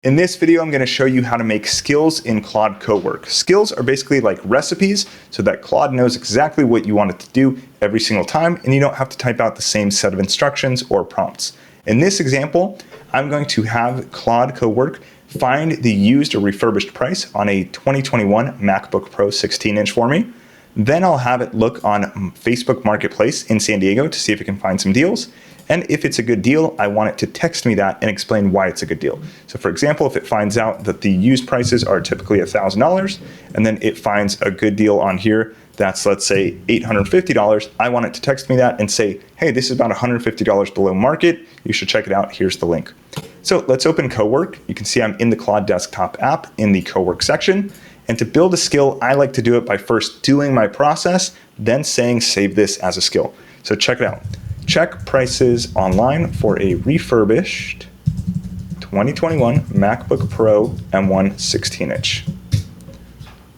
In this video, I'm going to show you how to make skills in Claude Cowork. Skills are basically like recipes so that Claude knows exactly what you want it to do every single time, and you don't have to type out the same set of instructions or prompts. In this example, I'm going to have Claude Cowork find the used or refurbished price on a 2021 MacBook Pro 16-inch for me. Then I'll have it look on Facebook Marketplace in San Diego to see if it can find some deals. And if it's a good deal, I want it to text me that and explain why it's a good deal. So for example, if it finds out that the used prices are typically $1,000, and then it finds a good deal on here that's, let's say, $850, I want it to text me that and say, hey, this is about $150 below market. You should check it out. Here's the link. So let's open Cowork. You can see I'm in the Claude desktop app in the Cowork section. And to build a skill, I like to do it by first doing my process, then saying save this as a skill. So check it out. Check prices online for a refurbished 2021 MacBook Pro M1 16-inch.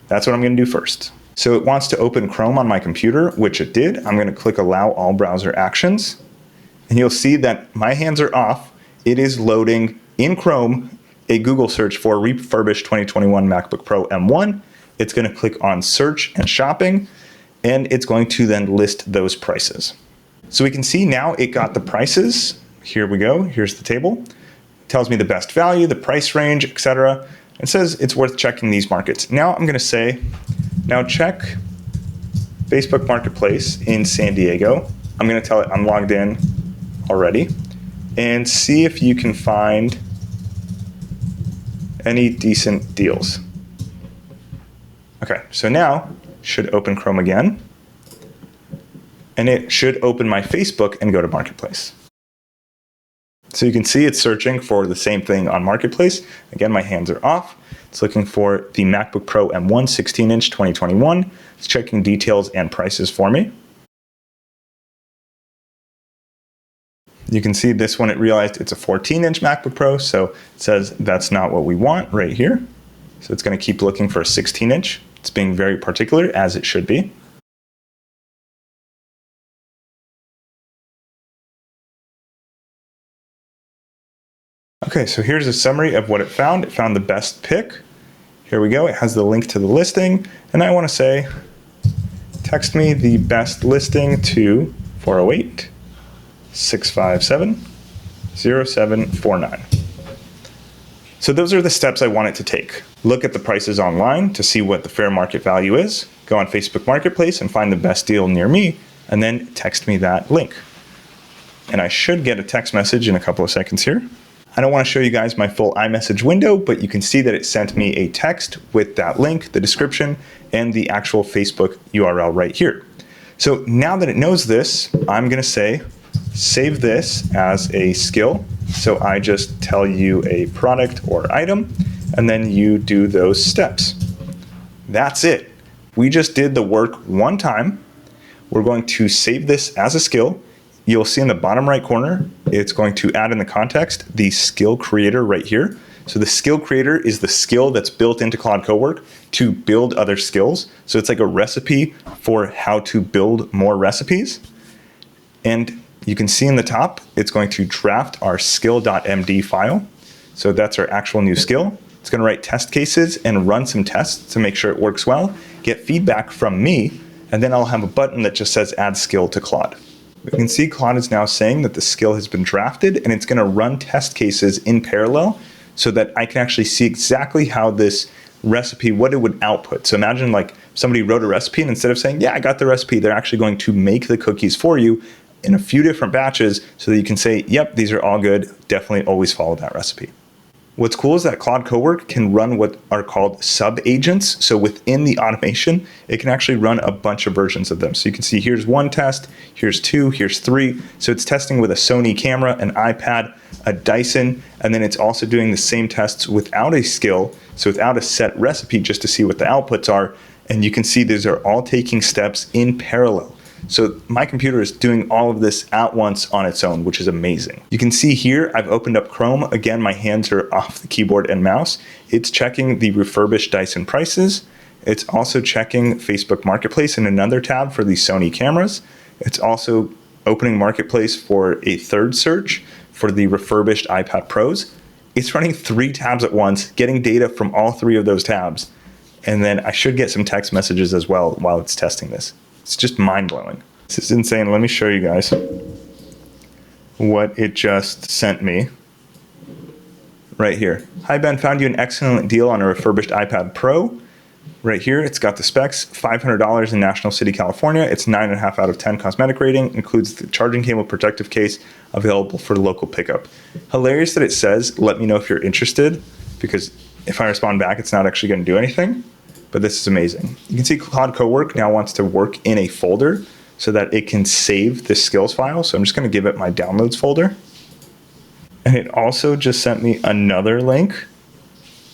That's what I'm going to do first. So it wants to open Chrome on my computer, which it did. I'm going to click Allow All Browser Actions. And you'll see that my hands are off. It is loading in Chrome a Google search for refurbished 2021 MacBook Pro M1. It's going to click on Search and Shopping, and it's going to then list those prices. So we can see now it got the prices. Here we go. Here's the table. It tells me the best value, the price range, etc. It says it's worth checking these markets. Now I'm going to say, now check Facebook Marketplace in San Diego. I'm going to tell it I'm logged in already and see if you can find any decent deals. Okay, so now should open Chrome again. And it should open my Facebook and go to Marketplace. So you can see it's searching for the same thing on Marketplace. Again, my hands are off. It's looking for the MacBook Pro M1 16-inch 2021. It's checking details and prices for me. You can see this one, it realized it's a 14-inch MacBook Pro, so it says that's not what we want right here. So it's going to keep looking for a 16-inch. It's being very particular, as it should be. Okay, so here's a summary of what it found. It found the best pick. Here we go. It has the link to the listing. And I want to say, text me the best listing to 408-657-0749. So those are the steps I want it to take. Look at the prices online to see what the fair market value is. Go on Facebook Marketplace and find the best deal near me, and then text me that link. And I should get a text message in a couple of seconds here. I don't want to show you guys my full iMessage window, but you can see that it sent me a text with that link, the description, and the actual Facebook URL right here. So now that it knows this, I'm going to say, save this as a skill. So I just tell you a product or item, and then you do those steps. That's it. We just did the work one time. We're going to save this as a skill. You'll see in the bottom right corner, it's going to add in the context the skill creator right here. So the skill creator is the skill that's built into Claude Cowork to build other skills. So it's like a recipe for how to build more recipes. And you can see in the top, it's going to draft our skill.md file. So that's our actual new skill. It's going to write test cases and run some tests to make sure it works well, get feedback from me, and then I'll have a button that just says add skill to Claude. You can see Claude is now saying that the skill has been drafted, and it's going to run test cases in parallel so that I can actually see exactly how this recipe, what it would output. So imagine like somebody wrote a recipe, and instead of saying, yeah, I got the recipe, they're actually going to make the cookies for you in a few different batches so that you can say, yep, these are all good. Definitely always follow that recipe. What's cool is that Claude Cowork can run what are called sub-agents. So within the automation, it can actually run a bunch of versions of them. So you can see here's one test, here's two, here's three. So it's testing with a Sony camera, an iPad, a Dyson, and then it's also doing the same tests without a skill, so without a set recipe, just to see what the outputs are. And you can see these are all taking steps in parallel. So my computer is doing all of this at once on its own, which is amazing. You can see here, I've opened up Chrome. Again, my hands are off the keyboard and mouse. It's checking the refurbished Dyson prices. It's also checking Facebook Marketplace in another tab for the Sony cameras. It's also opening Marketplace for a third search for the refurbished iPad Pros. It's running 3 tabs at once, getting data from all 3 of those tabs. And then I should get some text messages as well while it's testing this. It's just mind-blowing. This is insane. Let me show you guys what it just sent me right here. Hi Ben, found you an excellent deal on a refurbished iPad Pro. Right here, it's got the specs, $500 in National City, California. It's 9.5 out of 10 cosmetic rating, includes the charging cable protective case available for local pickup. Hilarious that it says, let me know if you're interested, because if I respond back, it's not actually going to do anything, but this is amazing. You can see Claude Cowork now wants to work in a folder so that it can save the skills file. So I'm just going to give it my downloads folder. And it also just sent me another link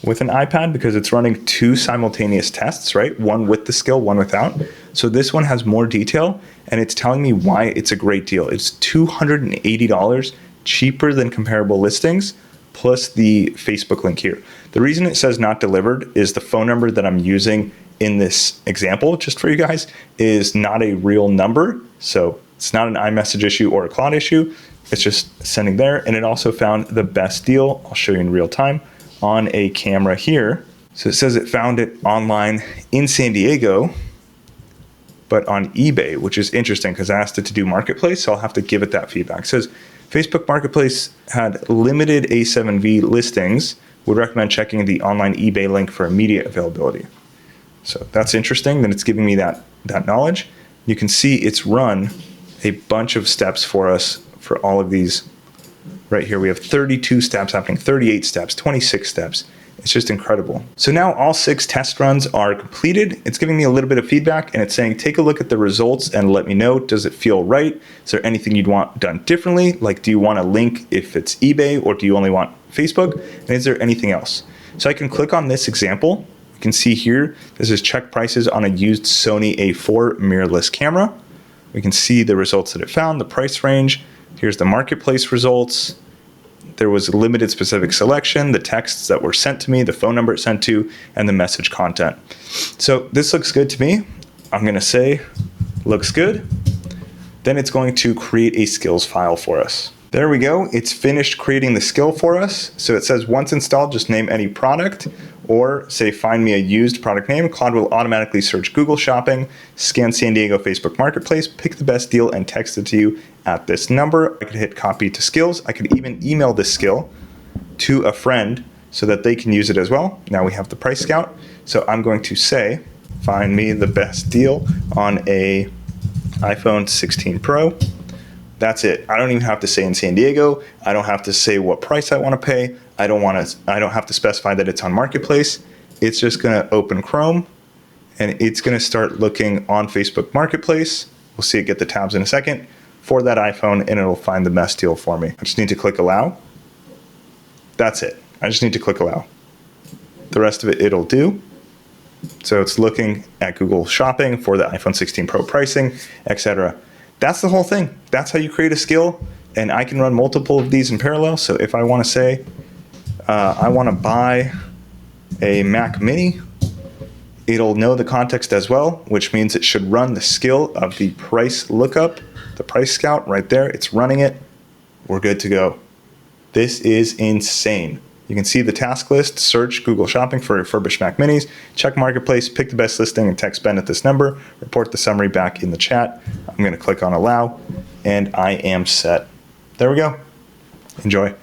with an iPad because it's running 2 simultaneous tests, right? One with the skill, one without. So this one has more detail and it's telling me why it's a great deal. It's $280 cheaper than comparable listings plus the Facebook link here. The reason it says not delivered is the phone number that I'm using in this example, just for you guys, is not a real number. So it's not an iMessage issue or a Claude issue. It's just sending there. And it also found the best deal. I'll show you in real time on a camera here. So it says it found it online in San Diego, but on eBay, which is interesting because I asked it to do marketplace. So I'll have to give it that feedback. It says Facebook Marketplace had limited A7V listings, would recommend checking the online eBay link for immediate availability. So that's interesting. Then it's giving me that knowledge. You can see it's run a bunch of steps for us for all of these. Right here, we have 32 steps happening, 38 steps, 26 steps. It's just incredible. So now all 6 test runs are completed. It's giving me a little bit of feedback and it's saying, take a look at the results and let me know, does it feel right? Is there anything you'd want done differently? Like, do you want a link if it's eBay or do you only want Facebook? And is there anything else? So I can click on this example. You can see here, this is check prices on a used Sony A4 mirrorless camera. We can see the results that it found, the price range. Here's the marketplace results. There was a limited specific selection, the texts that were sent to me, the phone number it sent to, and the message content. So this looks good to me. I'm going to say, looks good. Then it's going to create a skills file for us. There we go. It's finished creating the skill for us. So it says once installed, just name any product or say find me a used product name. Claude will automatically search Google Shopping, scan San Diego Facebook Marketplace, pick the best deal and text it to you at this number. I could hit copy to skills. I could even email this skill to a friend so that they can use it as well. Now we have the price scout. So I'm going to say, find me the best deal on a iPhone 16 Pro. That's it. I don't even have to say in San Diego. I don't have to say what price I want to pay. I don't have to specify that it's on Marketplace. It's just going to open Chrome and it's going to start looking on Facebook Marketplace. We'll see it get the tabs in a second for that iPhone and it'll find the best deal for me. I just need to click allow. That's it. I just need to click allow. The rest of it, it'll do. So it's looking at Google Shopping for the iPhone 16 Pro pricing, etc. That's the whole thing. That's how you create a skill. And I can run multiple of these in parallel. So if I want to say, I want to buy a Mac Mini, it'll know the context as well, which means it should run the skill of the price lookup, the price scout right there. It's running it. We're good to go. This is insane. You can see the task list, search Google Shopping for refurbished Mac Minis, check Marketplace, pick the best listing and text Ben at this number, report the summary back in the chat. I'm going to click on allow and I am set. There we go. Enjoy.